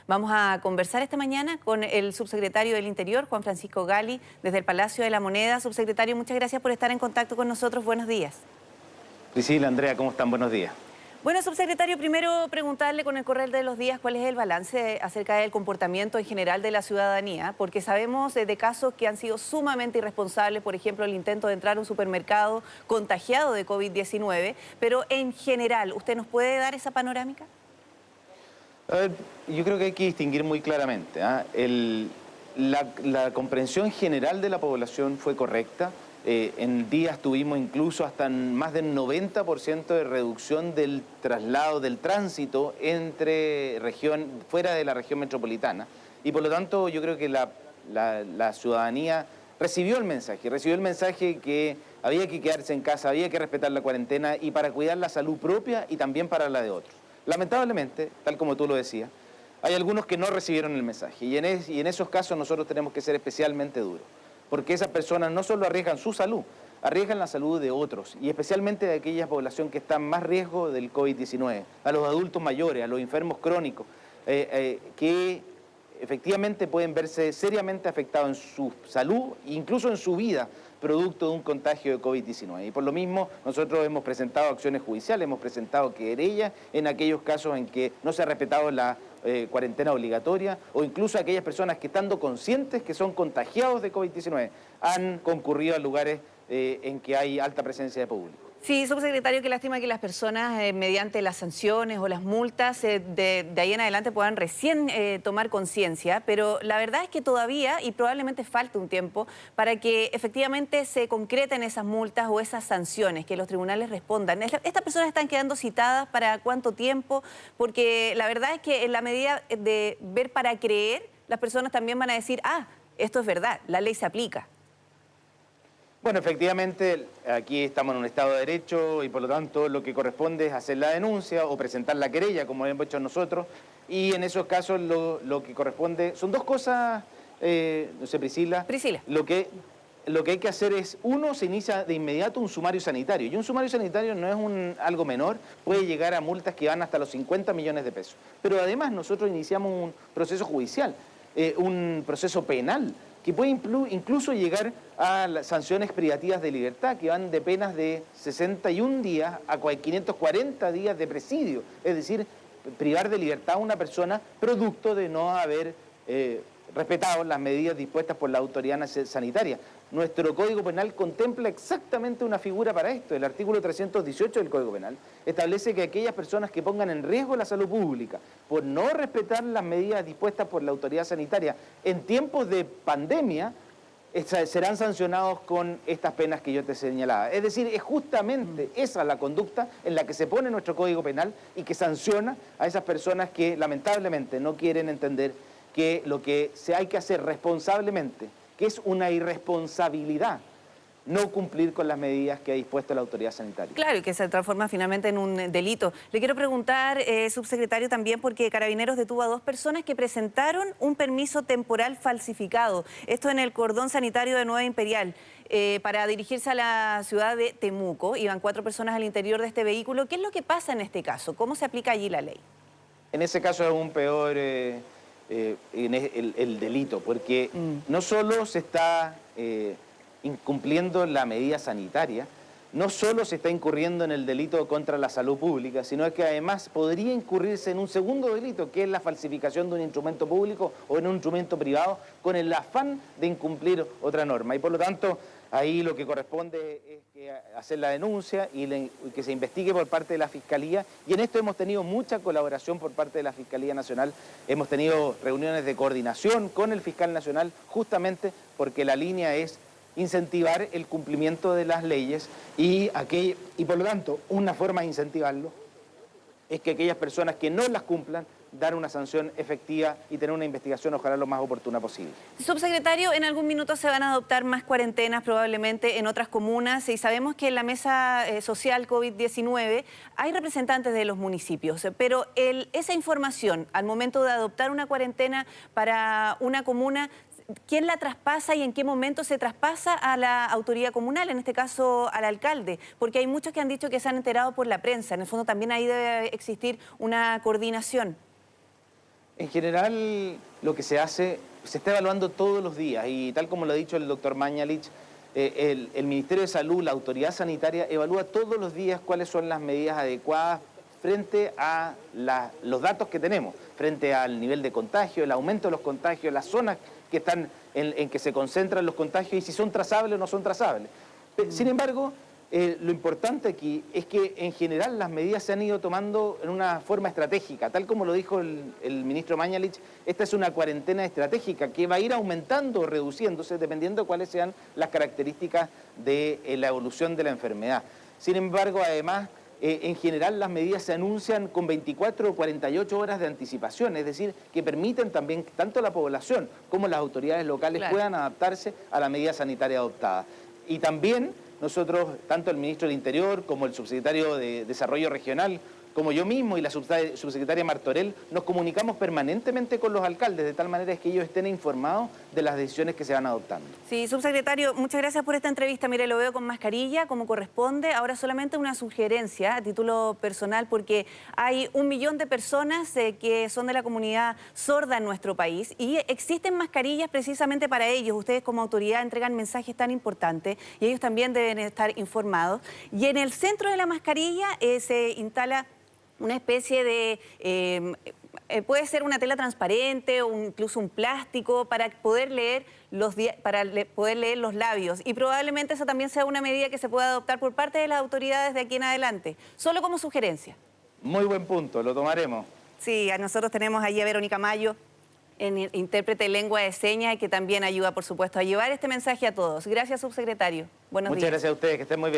Vamos a conversar esta mañana con el subsecretario del Interior, Juan Francisco Gali, desde el Palacio de la Moneda. Subsecretario, muchas gracias por estar en contacto con nosotros. Buenos días. Priscila, Andrea, ¿cómo están? Buenos días. Bueno, subsecretario, primero preguntarle con el correr de los días cuál es el balance acerca del comportamiento en general de la ciudadanía, porque sabemos de casos que han sido sumamente irresponsables, por ejemplo, el intento de entrar a un supermercado contagiado de COVID-19, pero en general, ¿usted nos puede dar esa panorámica? A ver, yo creo que hay que distinguir muy claramente, ¿ah? La comprensión general de la población fue correcta. En días tuvimos incluso hasta más del 90% de reducción del traslado, del tránsito fuera de la región metropolitana. Y por lo tanto yo creo que la ciudadanía recibió el mensaje que había que quedarse en casa, había que respetar la cuarentena y para cuidar la salud propia y también para la de otros. Lamentablemente, tal como tú lo decías, hay algunos que no recibieron el mensaje y en esos casos nosotros tenemos que ser especialmente duros, porque esas personas no solo arriesgan su salud, arriesgan la salud de otros y especialmente de aquella población que está en más riesgo del COVID-19, a los adultos mayores, a los enfermos crónicos, que efectivamente pueden verse seriamente afectados en su salud, incluso en su vida, producto de un contagio de COVID-19. Y por lo mismo, nosotros hemos presentado acciones judiciales, hemos presentado querellas en aquellos casos en que no se ha respetado la cuarentena obligatoria, o incluso aquellas personas que, estando conscientes que son contagiados de COVID-19, han concurrido a lugares en que hay alta presencia de público. Sí, subsecretario, qué lástima que las personas mediante las sanciones o las multas de ahí en adelante puedan recién tomar conciencia, pero la verdad es que todavía y probablemente falta un tiempo para que efectivamente se concreten esas multas o esas sanciones, que los tribunales respondan. Estas personas están quedando citadas para cuánto tiempo, porque la verdad es que en la medida de ver para creer, las personas también van a decir, ah, esto es verdad, la ley se aplica. Bueno, efectivamente, aquí estamos en un Estado de Derecho y por lo tanto lo que corresponde es hacer la denuncia o presentar la querella, como hemos hecho nosotros, y en esos casos lo que corresponde son dos cosas, no sé, Priscila. Lo que hay que hacer es, uno, se inicia de inmediato un sumario sanitario, y un sumario sanitario no es algo menor, puede llegar a multas que van hasta los 50 millones de pesos. Pero además nosotros iniciamos un proceso judicial, un proceso penal, que puede incluso llegar a las sanciones privativas de libertad, que van de penas de 61 días a 540 días de presidio. Es decir, privar de libertad a una persona producto de no haber respetado las medidas dispuestas por la autoridad sanitaria. Nuestro Código Penal contempla exactamente una figura para esto. El artículo 318 del Código Penal establece que aquellas personas que pongan en riesgo la salud pública por no respetar las medidas dispuestas por la autoridad sanitaria en tiempos de pandemia serán sancionados con estas penas que yo te señalaba. Es decir, es justamente esa la conducta en la que se pone nuestro Código Penal y que sanciona a esas personas que lamentablemente no quieren entender que lo que hay que hacer responsablemente, que es una irresponsabilidad no cumplir con las medidas que ha dispuesto la autoridad sanitaria. Claro, y que se transforma finalmente en un delito. Le quiero preguntar, subsecretario, también porque Carabineros detuvo a 2 personas que presentaron un permiso temporal falsificado. Esto en el cordón sanitario de Nueva Imperial, para dirigirse a la ciudad de Temuco. Iban 4 personas al interior de este vehículo. ¿Qué es lo que pasa en este caso? ¿Cómo se aplica allí la ley? En ese caso es aún peor el delito, porque no solo se está incumpliendo la medida sanitaria, no solo se está incurriendo en el delito contra la salud pública, sino que además podría incurrirse en un segundo delito, que es la falsificación de un instrumento público o en un instrumento privado con el afán de incumplir otra norma. Y por lo tanto, ahí lo que corresponde es hacer la denuncia y que se investigue por parte de la Fiscalía. Y en esto hemos tenido mucha colaboración por parte de la Fiscalía Nacional. Hemos tenido reuniones de coordinación con el Fiscal Nacional justamente porque la línea es incentivar el cumplimiento de las leyes y por lo tanto una forma de incentivarlo es que aquellas personas que no las cumplan dar una sanción efectiva y tener una investigación ojalá lo más oportuna posible. Subsecretario, en algún minuto se van a adoptar más cuarentenas probablemente en otras comunas y sabemos que en la mesa social COVID-19 hay representantes de los municipios, pero esa información al momento de adoptar una cuarentena para una comuna, ¿quién la traspasa y en qué momento se traspasa a la autoridad comunal, en este caso al alcalde? Porque hay muchos que han dicho que se han enterado por la prensa. En el fondo también ahí debe existir una coordinación. En general, lo que se hace, se está evaluando todos los días y tal como lo ha dicho el doctor Mañalich, el Ministerio de Salud, la autoridad sanitaria, evalúa todos los días cuáles son las medidas adecuadas frente a los datos que tenemos, frente al nivel de contagio, el aumento de los contagios, las zonas que están en que se concentran los contagios y si son trazables o no son trazables. Sin embargo, lo importante aquí es que en general las medidas se han ido tomando en una forma estratégica, tal como lo dijo el ministro Mañalich, esta es una cuarentena estratégica que va a ir aumentando o reduciéndose dependiendo de cuáles sean las características de la evolución de la enfermedad. Sin embargo, además, en general las medidas se anuncian con 24 o 48 horas de anticipación, es decir, que permiten también que tanto la población como las autoridades locales puedan adaptarse a la medida sanitaria adoptada. Y también nosotros, tanto el ministro del Interior como el subsecretario de Desarrollo Regional, como yo mismo y la subsecretaria Martorell, nos comunicamos permanentemente con los alcaldes, de tal manera que ellos estén informados de las decisiones que se van adoptando. Sí, subsecretario, muchas gracias por esta entrevista. Mire, lo veo con mascarilla, como corresponde. Ahora solamente una sugerencia a título personal, porque hay 1 millón de personas que son de la comunidad sorda en nuestro país y existen mascarillas precisamente para ellos. Ustedes como autoridad entregan mensajes tan importantes y ellos también deben estar informados. Y en el centro de la mascarilla se instala una especie de, puede ser una tela transparente o incluso un plástico para poder leer los labios. Y probablemente esa también sea una medida que se pueda adoptar por parte de las autoridades de aquí en adelante. Solo como sugerencia. Muy buen punto, lo tomaremos. Sí, nosotros tenemos allí a Verónica Mayo, intérprete de lengua de señas, que también ayuda, por supuesto, a llevar este mensaje a todos. Gracias, subsecretario. Buenos días. Muchas gracias a ustedes, que estén muy bien.